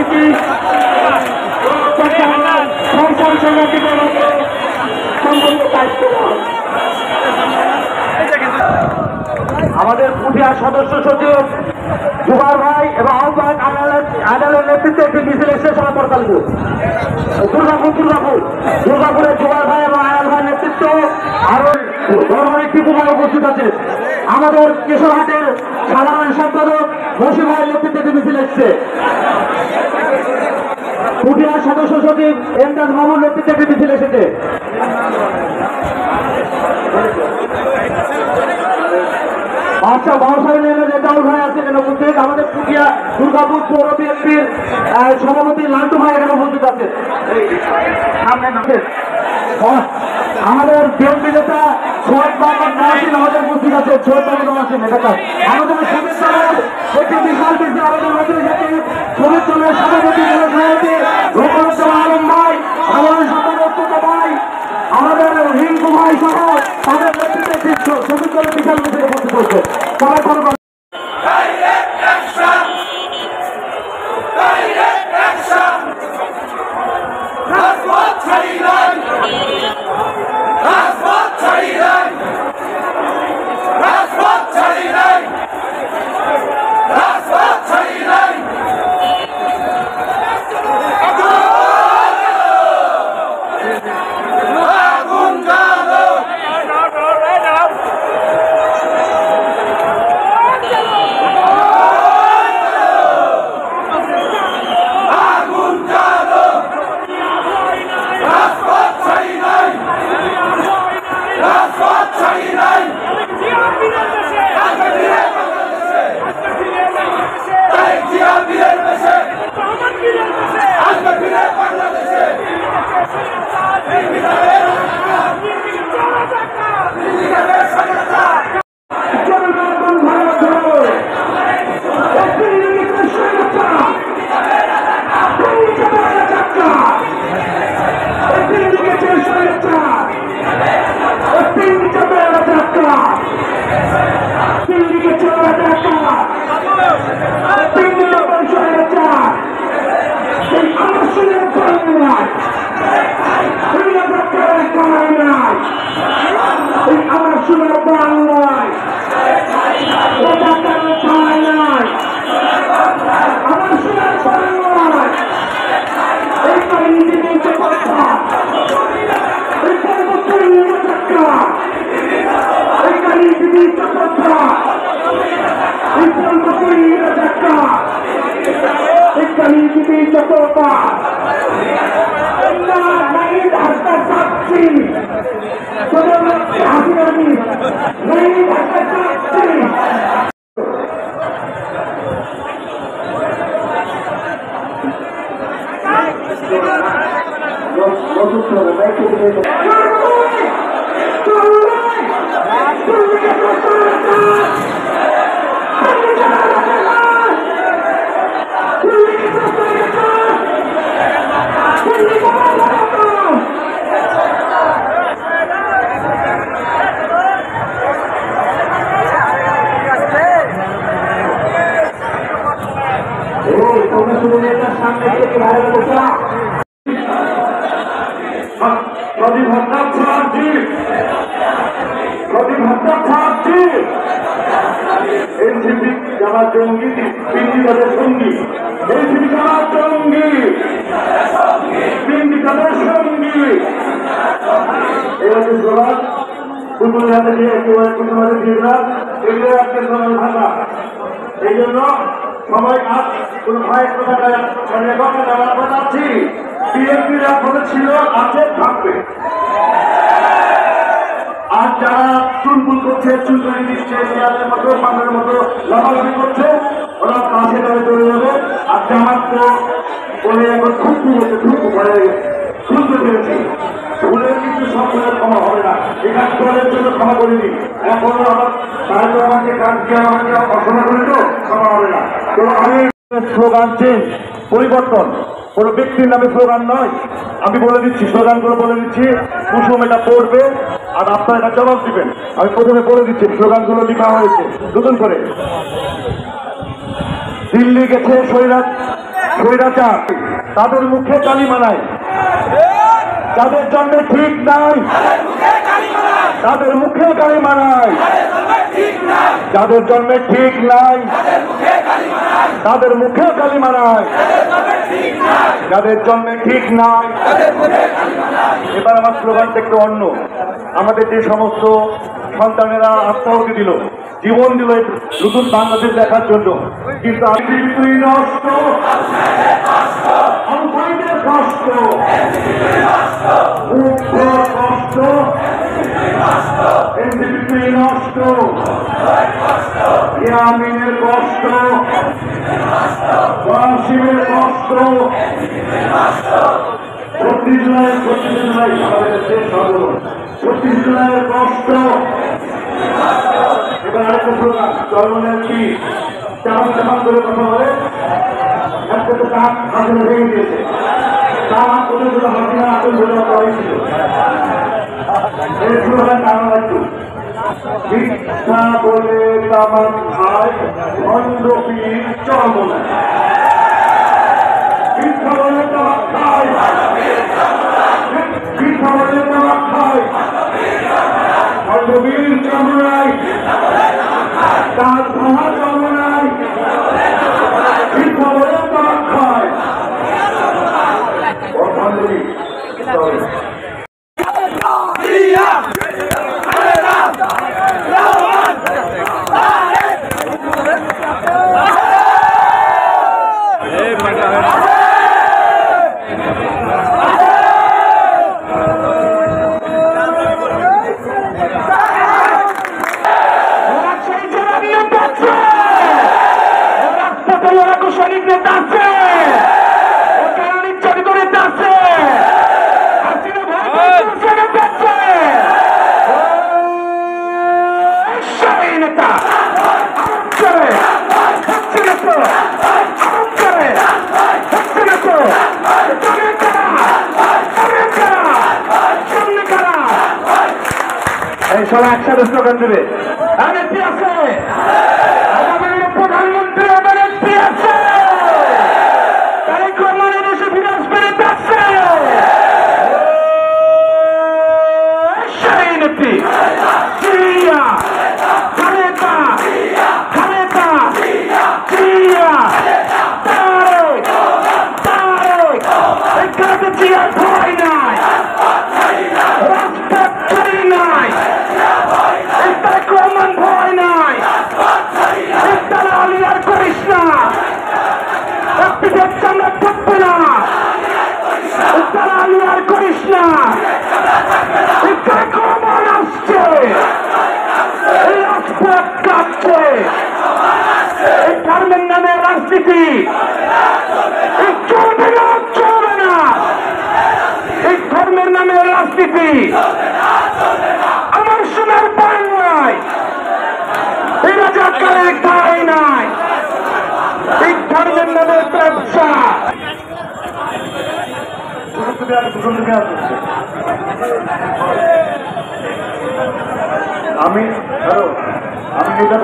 Committee সংসদ সংগঠিত সম্পূর্ণ দায়িত্ব। আমাদের পুঠিয়া সদস্য সচিব জুবাইর ভাই এবং আহ্বায়ক আদালতের নেতৃত্বে একটি মিছিল এসে সমাপরকালপুর দুর্গাপুরের জুবাইর ভাই এবং আয়াল ভাই নেতৃত্ব আরো গণমানিক টিপু ভাই উপস্থিত আছে। আমাদের কেশরহাটের সাধারণ সম্পাদক রশি ভাইয়ের নেতৃত্বে একটি মিছিল এসছে। পুঠিয়ার সদস্য সচিব এমদাদ মামুর নেতৃত্বে একটি মিছিল এসেছে। আচ্ছা, বাউসাই লেনের রেজাউল ভাই আছে এখানে উপস্থিত। আমাদের পুঠিয়া দুর্গাপুর পৌর বিএনপির সভাপতি লান্টু ভাই এখানে উপস্থিত আছে। আমাদের বিএনপি নেতা সোহেব মোহাম্মদ মহসিন আমাদের উপস্থিত আছে। সোহেব মোহাম্মদ মহসিন এটা আমাদের শ্রমিক দলের একটি বিশাল বিশাল আমাদের নতুন শ্রমিক দলের সভাপতি রোকনুজ্জামান আলম ভাই, আমাদের সম্পাদক ভাই, আমাদের রিঙ্কু ভাই সহ তাদের নেতৃত্বে শ্রমিক দলের বিশাল মিছিল উপস্থিত হচ্ছে। সবাই কোনো এই জন্য সবাই কোনো ভয়ের কথা বলাচ্ছি। বিএনপির এখনো ছিল, আছে, থাকবে। আর যারা চুলবুল করছে, চুলকানি দিচ্ছে, চেয়ারের মতো পানের মতো লাফালাফি করছে, ওরা পাশে ধরে চলে যাবে। আর জামাত তো বলে এখন খুঁজতে গেছে, খুঁজতে পেরেছি। ভুলের কিন্তু সব ভুলের ক্ষমা হবে না। এখানে দলের জন্য ক্ষমা করিনি, এখনো আমার তাহলে আমাকে আমাকে অসনা করে তো ক্ষমা হবে না। তো আমি স্লোগান চেঞ্জ, পরিবর্তন, কোনো ব্যক্তির নামে স্লোগান নয়। আমি বলে দিচ্ছি, স্লোগানগুলো বলে দিচ্ছি, কুসুম এটা পড়বে আর আপনারা এটা জবাব দিবেন। আমি প্রথমে বলে দিচ্ছি, স্লোগানগুলো লেখা হয়েছে নতুন করে। দিল্লি গেছে স্বৈরাচার তাদের মুখে কালিমা নাই, যাদের জন্মে ঠিক নাই তাদের মুখে কালিমা নাই, যাদের জন্মে ঠিক নাই তাদের মুখে কালিমা নাই, যাদের জন্মে ঠিক নাই। এবার আমার স্লোগানটা একটু অন্য। আমাদের যে সমস্ত সন্তানেরা আত্মাহুতি দিল, জীবন দিল নতুন বাংলাদেশ দেখার জন্য, কিন্তু তুই নষ্ট কষ্ট কষ্ট তুই নষ্ট ইয়ামিনের কষ্ট ওয়াসিমের কষ্ট 36 জুলাই আমাদের শেষ হল 36 জুলাইয়ের কষ্ট। এবার আরেকটা প্রোগ্রাম চরমনের কি চামান করে কথা বলে একটা তো তার হাতে ভেঙে দিয়েছে, তার হাত করে হাসিনা আতঙ্ক ধরে হয়েছিল। এই প্রোগ্রাম কারণ একটু মিথ্যা বলে তামান খায় ভণ্ড পীর চরমনে, মিথ্যা বলে তামান খায়, মিথ্যা বলে তামান খায় ভণ্ড পীর চরমনায়, তার ভাঙা চরমনায়, মিথ্যা বলে তামান খায় ও ভণ্ড পীর। সবাই একসাথে স্লোগান দেবে, এমএলপি আছে, আগামী প্রধানমন্ত্রী এমএলপি আছে, তারেক রহমানের দেশে ফিরে আসবেন আছে, সেই নেত্রী সিরিয়া খালেদা খালেদা সিরিয়া তারেক তারেক এখানে জিয়ার ভয় নাই, রাজপথ ছাড়ি নাই, ভয় নাই, আলী আর করিস না, চামড়া থাকবে না, আলী আর করিস না, কমন আসছে, রাজপথ কাটছে, এই ধর্মের নামে রাজনীতি চলবে না, চলবে না, এই ধর্মের নামে রাজনীতি আমার শোনার পায় নাই, এই রাজাকারের ঠাঁই নাই, এই ধর্মের নামে ব্যবসা। আমি এটা